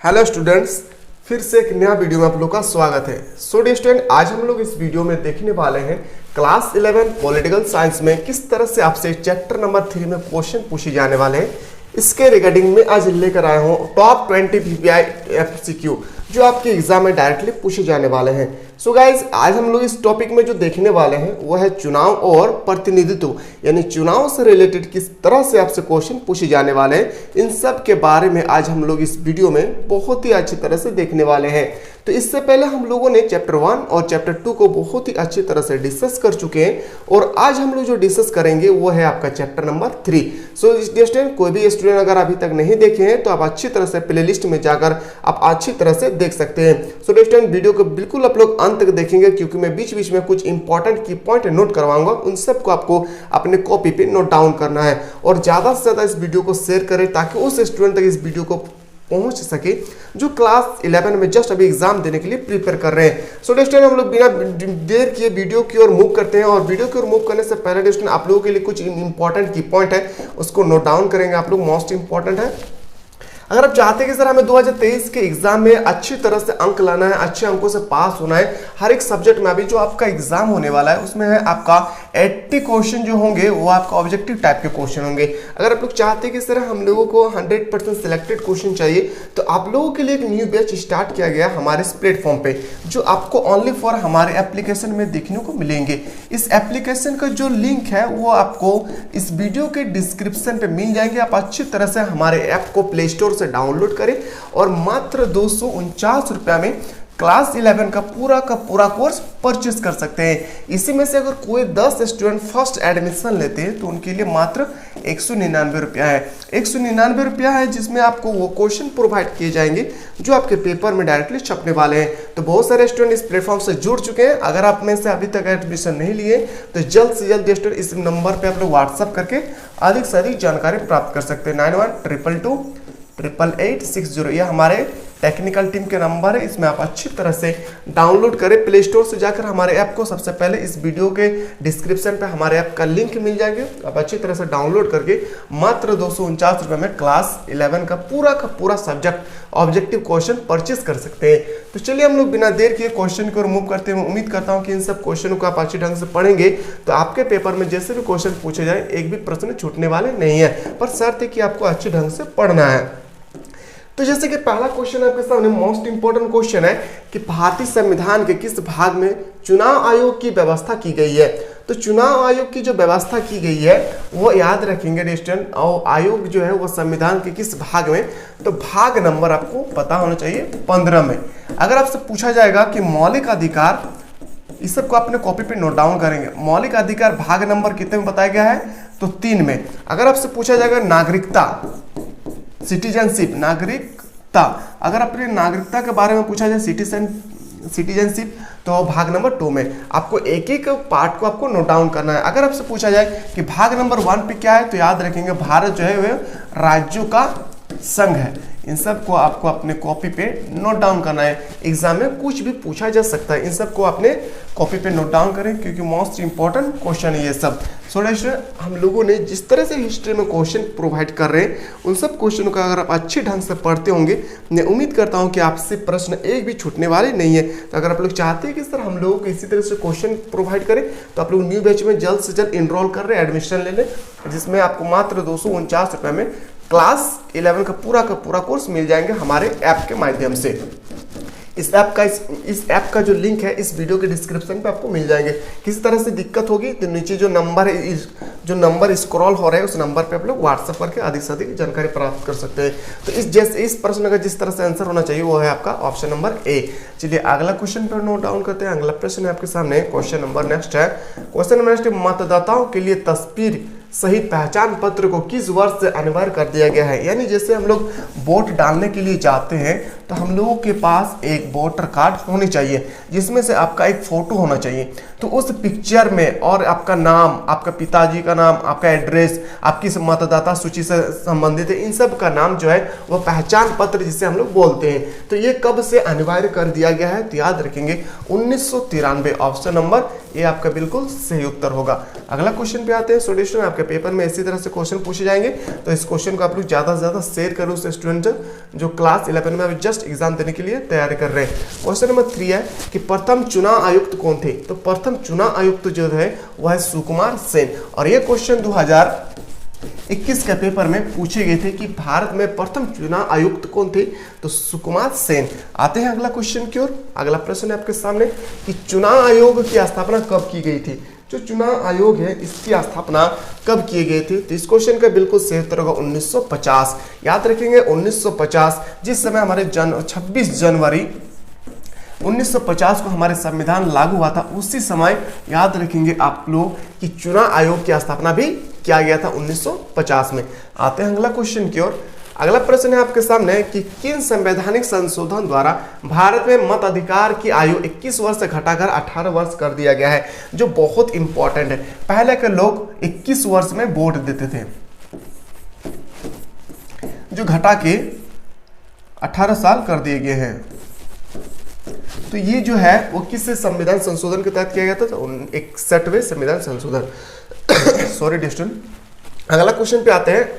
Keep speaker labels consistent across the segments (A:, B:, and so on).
A: Hello students, फिर से एक नया वीडियो में आप लोग का स्वागत है। सो डियर स्टूडेंट, आज हम लोग इस वीडियो में देखने वाले हैं क्लास 11 पॉलिटिकल साइंस में किस तरह से आपसे चैप्टर नंबर 3 में क्वेश्चन पूछे जाने वाले हैं। इसके रिगार्डिंग में आज लेकर आया हूँ टॉप 20 VPI FCQ जो आपके एग्जाम में डायरेक्टली पूछे जाने वाले हैं। सो गाइज, आज हम लोग इस टॉपिक में जो देखने वाले हैं वो है चुनाव और प्रतिनिधित्व, यानी चुनाव से रिलेटेड किस तरह से आपसे क्वेश्चन पूछे जाने वाले हैं। इन सब के बारे में आज हम लोग इस वीडियो में बहुत ही अच्छी तरह से देखने वाले हैं। तो इससे पहले हम लोगों ने चैप्टर 1 और चैप्टर 2 को बहुत ही अच्छी तरह से डिस्कस कर चुके हैं और आज हम लोग जो डिस्कस करेंगे वो है आपका चैप्टर नंबर 3। सो स्टूडेंट, कोई भी स्टूडेंट अगर अभी तक नहीं देखे हैं तो आप अच्छी तरह से प्लेलिस्ट में जाकर आप अच्छी तरह से देख सकते हैं। सो स्टूडेंट, वीडियो को बिल्कुल आप लोग अंत तक देखेंगे क्योंकि मैं बीच बीच में कुछ इंपॉर्टेंट की पॉइंट नोट करवाऊंगा। उन सबको आपको अपने कॉपी पे नोट डाउन करना है और ज्यादा से ज्यादा इस वीडियो को शेयर करें ताकि उस स्टूडेंट तक इस वीडियो को पहुंच सके जो क्लास 11 में जस्ट अभी एग्जाम देने के लिए प्रिपेयर कर रहे हैं। सो स्टूडेंट, हम लोग बिना देर किए वीडियो की ओर मूव करते हैं और वीडियो की ओर मूव करने से पहले स्टूडेंट आप लोगों के लिए कुछ इंपॉर्टेंट की पॉइंट है उसको नोट डाउन करेंगे आप लोग। मोस्ट इंपॉर्टेंट है, अगर आप चाहते हैं कि सर हमें 2023 के एग्जाम में अच्छी तरह से अंक लाना है, अच्छे अंकों से पास होना है हर एक सब्जेक्ट में, अभी जो आपका एग्जाम होने वाला है उसमें है आपका 80 क्वेश्चन जो होंगे वो आपका ऑब्जेक्टिव टाइप के क्वेश्चन होंगे। अगर आप लोग चाहते हैं कि सर हम लोगों को 100% सिलेक्टेड क्वेश्चन चाहिए तो आप लोगों के लिए एक न्यू बैच स्टार्ट किया गया हमारे इस प्लेटफॉर्म पे जो आपको ओनली फॉर हमारे एप्लीकेशन में देखने को मिलेंगे। इस एप्लीकेशन का जो लिंक है वो आपको इस वीडियो के डिस्क्रिप्शन पे मिल जाएंगे। आप अच्छी तरह से हमारे ऐप को प्ले स्टोर से डाउनलोड करें और मात्र 249 रुपया में क्लास 11 का पूरा कोर्स परचेस कर सकते हैं। इसी में से अगर कोई 10 स्टूडेंट फर्स्ट एडमिशन लेते हैं तो उनके लिए मात्र 199 रुपया है। 199 रुपया है जिसमें आपको वो क्वेश्चन प्रोवाइड किए जाएंगे जो आपके पेपर में डायरेक्टली छपने वाले हैं। तो बहुत सारे स्टूडेंट इस प्लेटफॉर्म से जुड़ चुके हैं। अगर आप में से अभी तक एडमिशन नहीं लिए तो जल्द से जल्द स्टूडेंट इस नंबर पर आप लोग व्हाट्सअप करके अधिक से अधिक जानकारी प्राप्त कर सकते हैं। 9122288860 यह हमारे टेक्निकल टीम के नंबर है। इसमें आप अच्छी तरह से डाउनलोड करें। प्ले स्टोर से जाकर हमारे ऐप को सबसे पहले इस वीडियो के डिस्क्रिप्शन पे हमारे ऐप का लिंक मिल जाएंगे। आप अच्छी तरह से डाउनलोड करके मात्र 249 रुपये में क्लास 11 का पूरा सब्जेक्ट ऑब्जेक्टिव क्वेश्चन परचेस कर सकते हैं। तो चलिए हम लोग बिना देर किए क्वेश्चन को रिमूव करते हैं। उम्मीद करता हूँ कि इन सब क्वेश्चनों को आप अच्छी ढंग से पढ़ेंगे तो आपके पेपर में जैसे भी क्वेश्चन पूछे जाए एक भी प्रश्न छूटने वाले नहीं है, पर शर्त है कि आपको अच्छी ढंग से पढ़ना है। तो जैसे कि पहला क्वेश्चन आपके सामने मोस्ट इंपोर्टेंट क्वेश्चन है कि भारतीय संविधान के किस भाग में चुनाव आयोग की व्यवस्था की गई है। तो चुनाव आयोग की जो व्यवस्था की गई है वो याद रखेंगे स्टूडेंट, और आयोग जो है वो संविधान के किस भाग में, तो भाग नंबर आपको पता होना चाहिए 15 में। अगर आपसे पूछा जाएगा कि मौलिक अधिकार, इस सबको अपने कॉपी पे नोट डाउन करेंगे। मौलिक अधिकार भाग नंबर कितने में बताया गया है, तो 3 में। अगर आपसे पूछा जाएगा नागरिकता, सिटीजनशिप, नागरिकता, अगर अपने नागरिकता के बारे में पूछा जाए सिटीजनशिप तो भाग नंबर 2 में। आपको एक एक पार्ट को आपको नोट डाउन करना है। अगर आपसे पूछा जाए कि भाग नंबर 1 पे क्या है तो याद रखेंगे भारत जो है वह राज्यों का संघ है। इन सब को आपको अपने कॉपी पे नोट डाउन करना है। एग्जाम में कुछ भी पूछा जा सकता है, इन सब को अपने कॉपी पे नोट डाउन करें क्योंकि मोस्ट इंपॉर्टेंट क्वेश्चन है ये सब। सो हम लोगों ने जिस तरह से हिस्ट्री में क्वेश्चन प्रोवाइड कर रहे हैं उन सब क्वेश्चनों का अगर आप अच्छी ढंग से पढ़ते होंगे, मैं उम्मीद करता हूं कि आपसे प्रश्न एक भी छूटने वाले नहीं है। तो अगर आप लोग चाहते हैं कि सर हम लोगों को इसी तरह से क्वेश्चन प्रोवाइड करें तो आप लोग न्यू बैच में जल्द से जल्द इनरोल कर रहे हैं, एडमिशन ले लें, जिसमें आपको मात्र 249 रुपये में क्लास 11 का पूरा कोर्स मिल जाएंगे हमारे ऐप के माध्यम से। इस ऐप का जो लिंक है इस वीडियो के डिस्क्रिप्शन पे आपको मिल जाएंगे। किसी तरह से दिक्कत होगी तो नीचे जो नंबर स्क्रॉल हो रहा है उस नंबर पे आप लोग व्हाट्सएप करके अधिक से अधिक जानकारी प्राप्त कर सकते हैं। तो इस प्रश्न का जिस तरह से आंसर होना चाहिए वो है आपका ऑप्शन नंबर ए। चलिए अगला क्वेश्चन पर नोट डाउन करते हैं। अगला प्रश्न है आपके सामने, क्वेश्चन नंबर नेक्स्ट है। क्वेश्चन नंबर नेक्स्ट, मतदाताओं के लिए तस्वीर सहित पहचान पत्र को किस वर्ष से अनिवार्य कर दिया गया है। यानी जैसे हम लोग वोट डालने के लिए जाते हैं तो हम लोगों के पास एक वोटर कार्ड होनी चाहिए जिसमें से आपका एक फोटो होना चाहिए। तो उस पिक्चर में और आपका नाम, आपका पिताजी का नाम, आपका एड्रेस, आपकी मतदाता सूची से संबंधित इन सब का नाम जो है वो पहचान पत्र जिसे हम लोग बोलते हैं। तो ये कब से अनिवार्य कर दिया गया है? तो याद रखेंगे 1993। ऑप्शन नंबर ये आपका बिल्कुल सही उत्तर होगा। अगला क्वेश्चन पे आते हैं। स्टूडेंट आपके पेपर में इसी तरह से क्वेश्चन पूछे जाएंगे, तो इस क्वेश्चन को आप लोग ज्यादा से ज्यादा शेयर करो उस स्टूडेंट जो क्लास 11 में अभी जस्ट एग्जाम देने के लिए तैयारी कर रहे हैं। क्वेश्चन नंबर 3 है कि प्रथम चुनाव आयुक्त कौन थे? तो प्रथम चुनाव आयुक्त जो है वह है सुकुमार सेन। और ये क्वेश्चन 2021 के पेपर में पूछे गए थे कि भारत में प्रथम चुनाव आयुक्त कौन थे? तो सुकुमार सेन। आते हैं अगला क्वेश्चन की ओर। अगला प्रश्न है आपके सामने कि चुनाव आयोग की स्थापना कब की गई थी? जो चुनाव आयोग है इसकी स्थापना कब किए गए थे? तो इस क्वेश्चन का बिल्कुल सही उत्तर होगा 1950। याद रखेंगे 1950, जिस समय हमारे 26 जनवरी 1950 को हमारे संविधान लागू हुआ था, उसी समय याद रखेंगे आप लोग कि चुनाव आयोग की स्थापना भी किया गया था 1950 में। आते हैं अगला क्वेश्चन की ओर। अगला प्रश्न है आपके सामने कि किन संवैधानिक संशोधन द्वारा भारत में मताधिकार की आयु 21 वर्ष से घटाकर 18 वर्ष कर दिया गया है? जो बहुत इंपॉर्टेंट है। पहले के लोग 21 वर्ष में वोट देते थे, जो घटा के 18 साल कर दिए गए हैं। तो ये जो है वो किस संविधान संशोधन के तहत किया गया था? तो 61वें संविधान संशोधन। Sorry distant. अगला क्वेश्चन पे आते हैं।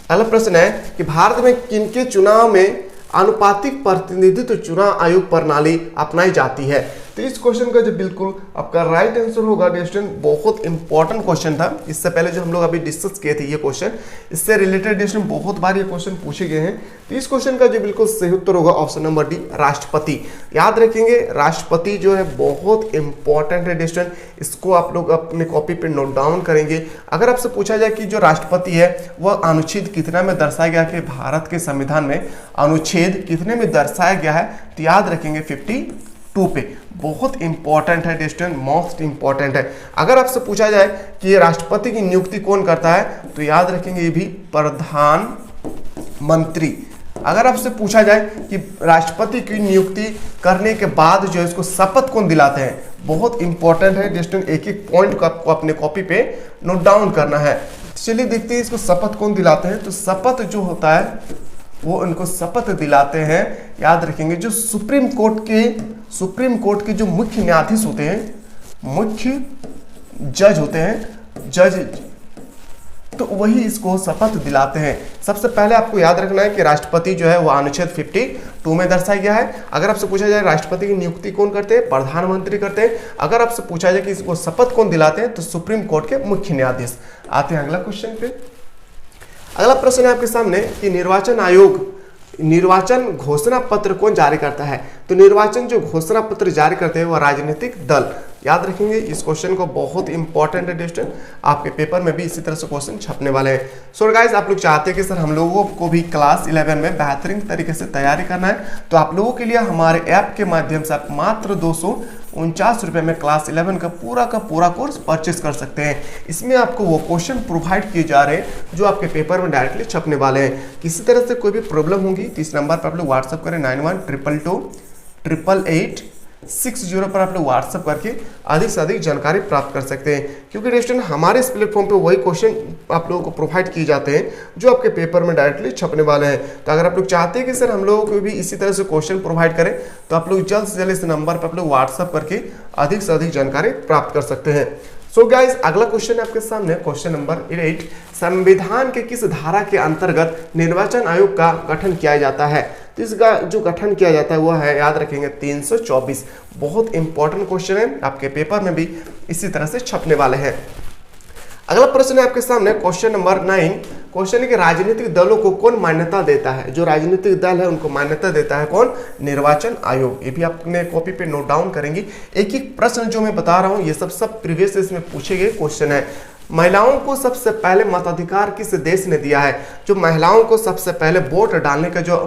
A: अगला प्रश्न है कि भारत में किनके चुनाव में आनुपातिक प्रतिनिधित्व चुनाव आयोग प्रणाली अपनाई जाती है? तो इस क्वेश्चन का जो बिल्कुल आपका राइट आंसर होगा डिस्टेंट, बहुत इंपॉर्टेंट क्वेश्चन था। इससे पहले जो हम लोग अभी डिस्कस किए थे ये क्वेश्चन, इससे रिलेटेड डिस्टेंट बहुत बार ये क्वेश्चन पूछे गए हैं। तो इस क्वेश्चन का जो बिल्कुल सही उत्तर होगा ऑप्शन नंबर डी, राष्ट्रपति। याद रखेंगे राष्ट्रपति जो है बहुत इंपॉर्टेंट है डिस्टेंट, इसको आप लोग अपने कॉपी पे नोट डाउन करेंगे। अगर आपसे पूछा जाए कि जो राष्ट्रपति है वह अनुच्छेद कितना में दर्शाया गया कि भारत के संविधान में अनुच्छेद कितने में दर्शाया गया है? तो याद रखेंगे 52 पे। बहुत इंपॉर्टेंट है डिस्टेंट, मोस्ट इंपॉर्टेंट है। अगर आपसे पूछा जाए कि ये राष्ट्रपति की नियुक्ति कौन करता है? तो याद रखेंगे ये भी प्रधानमंत्री। अगर आपसे पूछा जाए कि राष्ट्रपति की नियुक्ति करने के बाद जो है इसको शपथ कौन दिलाते हैं? बहुत इंपॉर्टेंट है डिस्टेंट, एक एक पॉइंट को आपको अपने कॉपी पे नोट डाउन करना है। चलिए देखते हैं इसको शपथ कौन दिलाते हैं। तो शपथ जो होता है वो उनको शपथ दिलाते हैं, याद रखेंगे, जो सुप्रीम कोर्ट के जो मुख्य न्यायाधीश होते हैं, मुख्य जज होते हैं, जज, तो वही इसको शपथ दिलाते हैं। सबसे पहले आपको याद रखना है कि राष्ट्रपति जो है वो अनुच्छेद 52 में दर्शाया गया है। अगर आपसे पूछा जाए राष्ट्रपति की नियुक्ति कौन करते हैं? प्रधानमंत्री करते हैं। अगर आपसे पूछा जाए कि इसको शपथ कौन दिलाते हैं? तो सुप्रीम कोर्ट के मुख्य न्यायाधीश। आते हैं अगला क्वेश्चन पे। अगला प्रश्न है आपके सामने कि निर्वाचन आयोग निर्वाचन घोषणा पत्र कौन जारी करता है? तो निर्वाचन जो घोषणा पत्र जारी करते हैं वो राजनीतिक दल। याद रखेंगे इस क्वेश्चन को, बहुत इंपॉर्टेंट है डिस्टेंट, आपके पेपर में भी इसी तरह से क्वेश्चन छपने वाले हैं। सो गाइस, आप लोग चाहते हैं कि सर हम लोगों को भी क्लास 11 में बेहतरीन तरीके से तैयारी करना है, तो आप लोगों के लिए हमारे ऐप के माध्यम से आप मात्र 249 रुपये में क्लास 11 का पूरा कोर्स परचेस कर सकते हैं। इसमें आपको वो क्वेश्चन प्रोवाइड किए जा रहे हैं जो आपके पेपर में डायरेक्टली छपने वाले हैं। किसी तरह से कोई भी प्रॉब्लम होगी तो इस नंबर पर आप लोग व्हाट्सअप करें 9122288860 पर आप लोग व्हाट्सअप करके अधिक से अधिक जानकारी प्राप्त कर सकते हैं। क्योंकि स्टूडेंट हमारे इस प्लेटफॉर्म पे वही क्वेश्चन आप लोगों को प्रोवाइड किए जाते हैं जो आपके पेपर में डायरेक्टली छपने वाले हैं। तो अगर आप लोग चाहते हैं कि सर हम लोगों को भी इसी तरह से क्वेश्चन प्रोवाइड करें, तो आप लोग जल्द से जल्द इस नंबर पर आप लोग व्हाट्सअप करके अधिक से अधिक जानकारी प्राप्त कर सकते हैं। सो गाइस, अगला क्वेश्चन आपके सामने क्वेश्चन नंबर 8, संविधान के किस धारा के अंतर्गत निर्वाचन आयोग का गठन किया जाता है? तो इसका जो गठन किया जाता है वो है, याद रखेंगे, 324। बहुत इंपॉर्टेंट क्वेश्चन है, आपके पेपर में भी इसी तरह से छपने वाले हैं। अगला प्रश्न है आपके सामने क्वेश्चन नंबर 9। क्वेश्चन है कि राजनीतिक दलों को कौन मान्यता देता है? जो राजनीतिक दल है उनको मान्यता देता है कौन? निर्वाचन आयोग। ये भी अपने कॉपी पे नोट डाउन करेंगे। एक एक प्रश्न जो मैं बता रहा हूँ ये सब प्रीवियस इसमें पूछे गए क्वेश्चन है। महिलाओं को सबसे पहले मताधिकार किस देश ने दिया है? जो महिलाओं को सबसे पहले वोट डालने का जो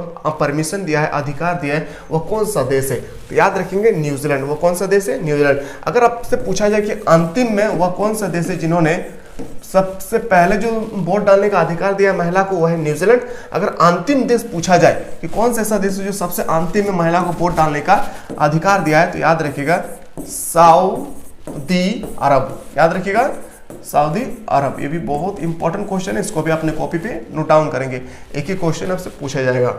A: परमिशन दिया है, अधिकार दिया है, वो कौन सा देश है? तो याद रखेंगे न्यूजीलैंड। वो कौन सा देश है? न्यूजीलैंड। अगर आपसे पूछा जाए कि अंतिम में वह कौन सा देश है जिन्होंने सबसे पहले जो वोट डालने का अधिकार दिया महिला को वह है न्यूजीलैंड। अगर अंतिम देश पूछा जाए कि कौन सा ऐसा देश है जो सबसे अंतिम में महिला को वोट डालने का अधिकार दिया है, तो याद रखिएगा सऊदी अरब। याद रखिएगा सऊदी अरब। ये भी बहुत इंपॉर्टेंट क्वेश्चन है, इसको भी अपने कॉपी पे नोट डाउन करेंगे, एक ही क्वेश्चन आपसे पूछा जाएगा।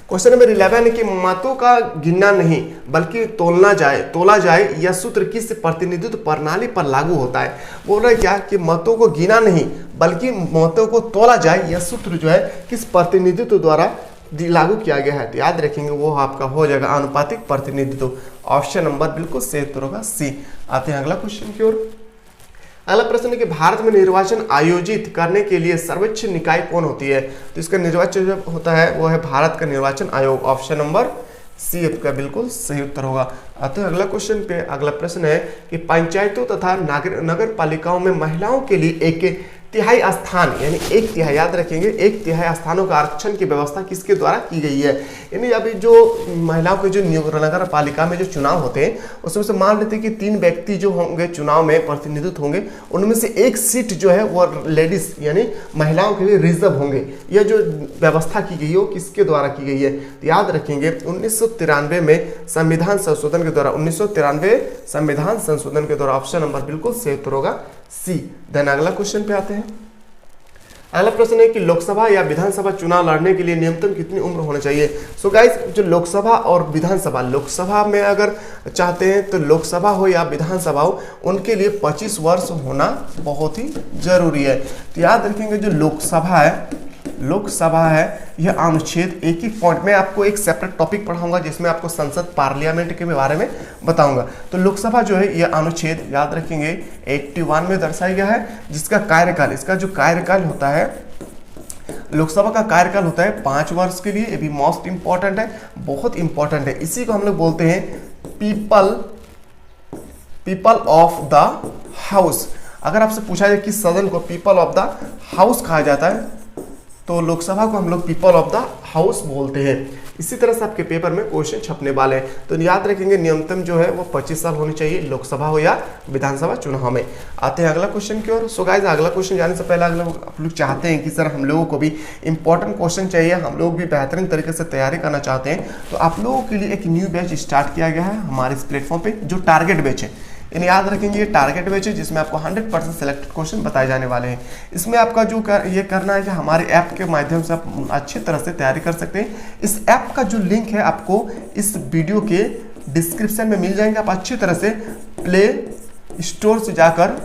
A: क्वेश्चन नंबर 11 है कि मतों का गिनना नहीं बल्कि तोला जाए यह सूत्र किस प्रतिनिधित्व प्रणाली पर लागू होता है। बोल रहे क्या कि मतों को गिना नहीं बल्कि मतों को तोला जाए यह सूत्र जो है किस प्रतिनिधित्व द्वारा लागू किया गया है, तो याद रखेंगे वो आपका हो जाएगा आनुपातिक प्रतिनिधित्व। ऑप्शन नंबर बिल्कुल सही उत्तर होगा सी। आते हैं अगला क्वेश्चन की ओर। अगला प्रश्न है कि भारत में निर्वाचन आयोजित करने के लिए सर्वोच्च निकाय कौन होती है, तो इसका निर्वाचन जो होता है वो है भारत का निर्वाचन आयोग। ऑप्शन नंबर सी आपका बिल्कुल सही उत्तर होगा। आते हैं अगला क्वेश्चन पे। अगला प्रश्न है कि पंचायतों तथा नगर पालिकाओं में महिलाओं के लिए एक तिहाई स्थान यानी एक तिहाई, याद रखेंगे एक तिहाई स्थानों का आरक्षण की व्यवस्था किसके द्वारा की गई है। यानी अभी जो महिलाओं के जो नगर पालिका में जो चुनाव होते हैं उसमें से मान लेते हैं कि 3 व्यक्ति जो होंगे चुनाव में प्रतिनिधित्व होंगे, उनमें से एक सीट जो है वो लेडीज यानी महिलाओं के लिए रिजर्व होंगे। यह जो व्यवस्था की गई है वो किसके द्वारा की गई है, तो याद रखेंगे 1993 में संविधान संशोधन के द्वारा, 1993 संविधान संशोधन के द्वारा। ऑप्शन नंबर बिल्कुल सही उत्तर होगा सी। देन अगला क्वेश्चन पे आते हैं। अगला प्रश्न है कि लोकसभा या विधानसभा चुनाव लड़ने के लिए न्यूनतम कितनी उम्र होनी चाहिए। सो गाइस जो लोकसभा और विधानसभा, लोकसभा में अगर चाहते हैं तो लोकसभा हो या विधानसभा हो उनके लिए 25 वर्ष होना बहुत ही जरूरी है। तो याद रखेंगे जो लोकसभा है यह अनुच्छेद एक पॉइंट में आपको एक सेपरेट टॉपिक पढ़ाऊंगा जिसमें आपको संसद पार्लियामेंट के बारे में बताऊंगा। तो लोकसभा जो है यह अनुच्छेद याद रखेंगे 81 में दर्शाया गया है, जिसका कार्यकाल, इसका जो कार्यकाल होता है लोकसभा का कार्यकाल होता है 5 वर्ष के लिए। ये भी मोस्ट इंपॉर्टेंट है, बहुत इंपॉर्टेंट है। इसी को हम लोग बोलते हैं पीपल ऑफ द हाउस। अगर आपसे पूछा जाए किस सदन को पीपल ऑफ द हाउस कहा जाता है तो लोकसभा को हम लोग पीपल ऑफ द हाउस बोलते हैं। इसी तरह से आपके पेपर में क्वेश्चन छपने वाले हैं, तो याद रखेंगे न्यूनतम जो है वो 25 साल होनी चाहिए लोकसभा हो या विधानसभा चुनाव में। आते हैं अगला क्वेश्चन की ओर। सो गाइस अगला क्वेश्चन जाने से पहले आप लोग चाहते हैं कि सर हम लोगों को भी इंपॉर्टेंट क्वेश्चन चाहिए, हम लोग भी बेहतरीन तरीके से तैयारी करना चाहते हैं, तो आप लोगों के लिए एक न्यू बैच स्टार्ट किया गया है हमारे इस प्लेटफॉर्म पे जो टारगेट बैच है। यानी याद रखेंगे ये टारगेट बैच है जिसमें आपको 100% सिलेक्टेड क्वेश्चन बताए जाने वाले हैं। इसमें आपका जो ये करना है कि हमारे ऐप के माध्यम से आप अच्छी तरह से तैयारी कर सकते हैं। इस ऐप का जो लिंक है आपको इस वीडियो के डिस्क्रिप्शन में मिल जाएंगे। आप अच्छी तरह से प्ले स्टोर से जाकर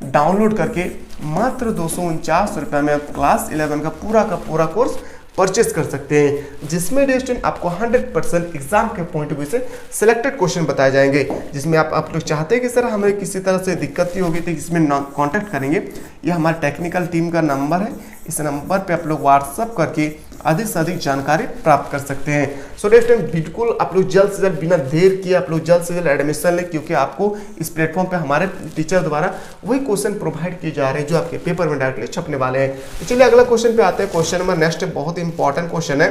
A: डाउनलोड करके मात्र 249 रुपये में आप क्लास 11 का पूरा कोर्स परचेस कर सकते हैं, जिसमें स्टूडेंट आपको 100% एग्जाम के पॉइंट ऑफ व्यू से सिलेक्टेड क्वेश्चन बताए जाएंगे। जिसमें आप लोग चाहते हैं कि सर हमें किसी तरह से दिक्कत ही होगी तो इसमें कांटेक्ट करेंगे। ये हमारे टेक्निकल टीम का नंबर है, इस नंबर पे आप लोग व्हाट्सअप करके अधिक से अधिक जानकारी प्राप्त कर सकते हैं। सो स्टूडेंट बिल्कुल आप लोग जल्द से जल्द बिना देर किए आप लोग जल्द से जल्द एडमिशन लें, क्योंकि आपको इस प्लेटफॉर्म पे हमारे टीचर द्वारा वही क्वेश्चन प्रोवाइड किए जा रहे हैं जो आपके पेपर में डायरेक्टली छपने वाले हैं। तो चलिए अगला क्वेश्चन पे आते हैं। क्वेश्चन नंबर नेक्स्ट बहुत इंपॉर्टेंट क्वेश्चन है।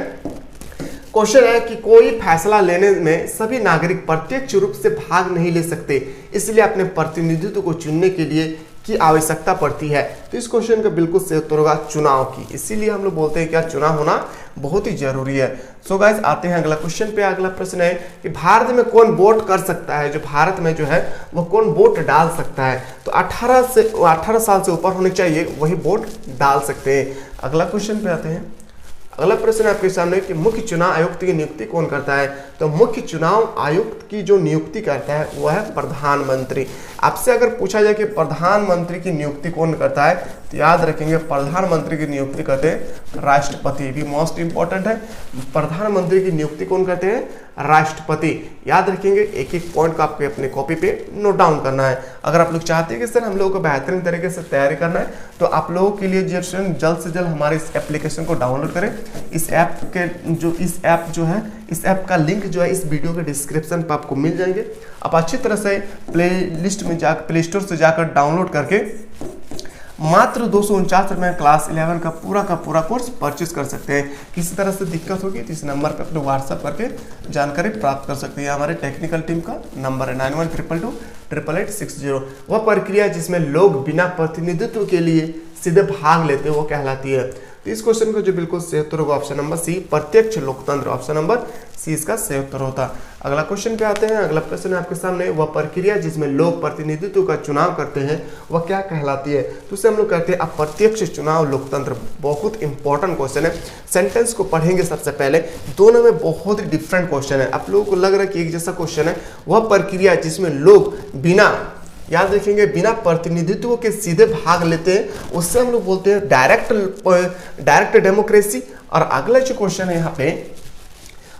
A: क्वेश्चन है कि कोई फैसला लेने में सभी नागरिक प्रत्यक्ष रूप से भाग नहीं ले सकते, इसलिए अपने प्रतिनिधित्व को चुनने के लिए की आवश्यकता पड़ती है। तो इस क्वेश्चन का बिल्कुल सही उत्तर होगा चुनाव की। इसीलिए हम लोग बोलते हैं क्या चुनाव होना बहुत ही जरूरी है। सो गाइस आते हैं अगला क्वेश्चन पे। अगला प्रश्न है कि भारत में कौन वोट कर सकता है, जो भारत में जो है वो कौन वोट डाल सकता है। तो 18 साल से ऊपर होने चाहिए वही वोट डाल सकते हैं। अगला क्वेश्चन पे आते हैं। अगला प्रश्न आपके सामने कि मुख्य चुनाव आयुक्त की नियुक्ति कौन करता है। तो मुख्य चुनाव आयुक्त की जो नियुक्ति करता है वह है प्रधानमंत्री। आपसे अगर पूछा जाए कि प्रधानमंत्री की नियुक्ति कौन करता है तो याद रखेंगे प्रधानमंत्री की नियुक्ति करते हैं राष्ट्रपति। भी मोस्ट इंपॉर्टेंट है, प्रधानमंत्री की नियुक्ति कौन करते हैं राष्ट्रपति। याद रखेंगे एक एक पॉइंट को आपको अपने कॉपी पे नोट डाउन करना है। अगर आप लोग चाहते हैं कि सर हम लोगों को बेहतरीन तरीके से तैयारी करना है तो आप लोगों के लिए जल्द से जल्द हमारे इस एप्लीकेशन को डाउनलोड करें। इस ऐप का लिंक जो है इस वीडियो के डिस्क्रिप्शन पर आपको मिल जाएंगे। आप अच्छी तरह से प्ले स्टोर से जाकर डाउनलोड करके मात्र 249 रुपये में क्लास 11 का पूरा कोर्स परचेज कर सकते हैं। किसी तरह से दिक्कत होगी तो इस नंबर पर अपने व्हाट्सअप करके जानकारी प्राप्त कर सकते हैं। हमारे टेक्निकल टीम का नंबर है 9122288860। वह प्रक्रिया जिसमें लोग बिना प्रतिनिधित्व के लिए सीधे भाग लेते हैं वो कहलाती है। तो इस क्वेश्चन का जो बिल्कुल सही उत्तर होगा ऑप्शन नंबर सी, प्रत्यक्ष लोकतंत्र। ऑप्शन नंबर सी इसका सही उत्तर होता। अगला क्वेश्चन पे आते हैं। अगला प्रश्न है आपके सामने, वह प्रक्रिया जिसमें लोग प्रतिनिधित्व का चुनाव करते हैं वह क्या कहलाती है? तो उसे हम लोग कहते हैं अप्रत्यक्ष चुनाव लोकतंत्र। बहुत इंपॉर्टेंट क्वेश्चन है। सेंटेंस को पढ़ेंगे सबसे पहले, दोनों में बहुत ही डिफरेंट क्वेश्चन है। आप लोगों को लग रहा है कि एक जैसा क्वेश्चन है। वह प्रक्रिया जिसमें लोग बिना, याद रखेंगे, बिना प्रतिनिधित्व के सीधे भाग लेते हैं उससे हम लोग बोलते हैं डायरेक्ट डेमोक्रेसी। और अगला जो क्वेश्चन है यहाँ पे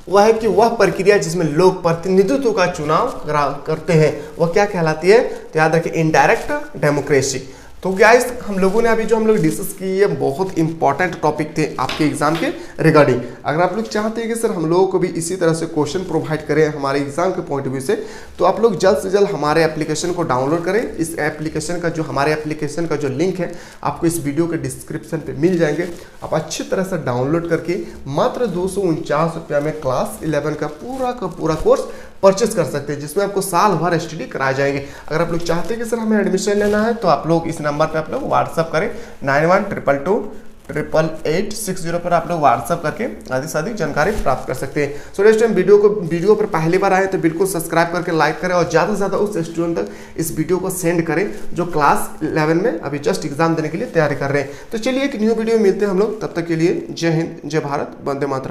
A: वह है कि वह प्रक्रिया जिसमें लोग प्रतिनिधित्व का चुनाव करते हैं वह क्या कहलाती है? तो याद रखिए इनडायरेक्ट डेमोक्रेसी। तो गाइस हम लोगों ने अभी जो हम लोग डिस्कस किए ये बहुत इंपॉर्टेंट टॉपिक थे आपके एग्जाम के रिगार्डिंग। अगर आप लोग चाहते हैं कि सर हम लोगों को भी इसी तरह से क्वेश्चन प्रोवाइड करें हमारे एग्जाम के पॉइंट ऑफ व्यू से, तो आप लोग जल्द से जल्द हमारे एप्लीकेशन को डाउनलोड करें। इस एप्लीकेशन का जो हमारे एप्लीकेशन का जो लिंक है आपको इस वीडियो के डिस्क्रिप्शन पे मिल जाएंगे। आप अच्छी तरह से डाउनलोड करके मात्र 249 रुपये में क्लास 11 का पूरा कोर्स परचेस कर सकते हैं, जिसमें आपको साल भर स्टडी कराए जाएंगे। अगर आप लोग चाहते हैं कि सर हमें एडमिशन लेना है तो आप लोग इस नंबर पे आप लोग व्हाट्सअप करें 9122288860 पर आप लोग व्हाट्सअप करके अधिक से अधिक जानकारी प्राप्त कर सकते हैं। सो नेक्स्ट वीडियो पर पहली बार आए तो बिल्कुल सब्सक्राइब करके लाइक करें और ज़्यादा से ज़्यादा उस स्टूडेंट तक इस वीडियो को सेंड करें जो क्लास 11 में अभी जस्ट एग्जाम देने के लिए तैयारी कर रहे हैं। तो चलिए एक न्यू वीडियो में मिलते हैं हम लोग, तब तक के लिए जय हिंद, जय भारत, वंदे मातरम।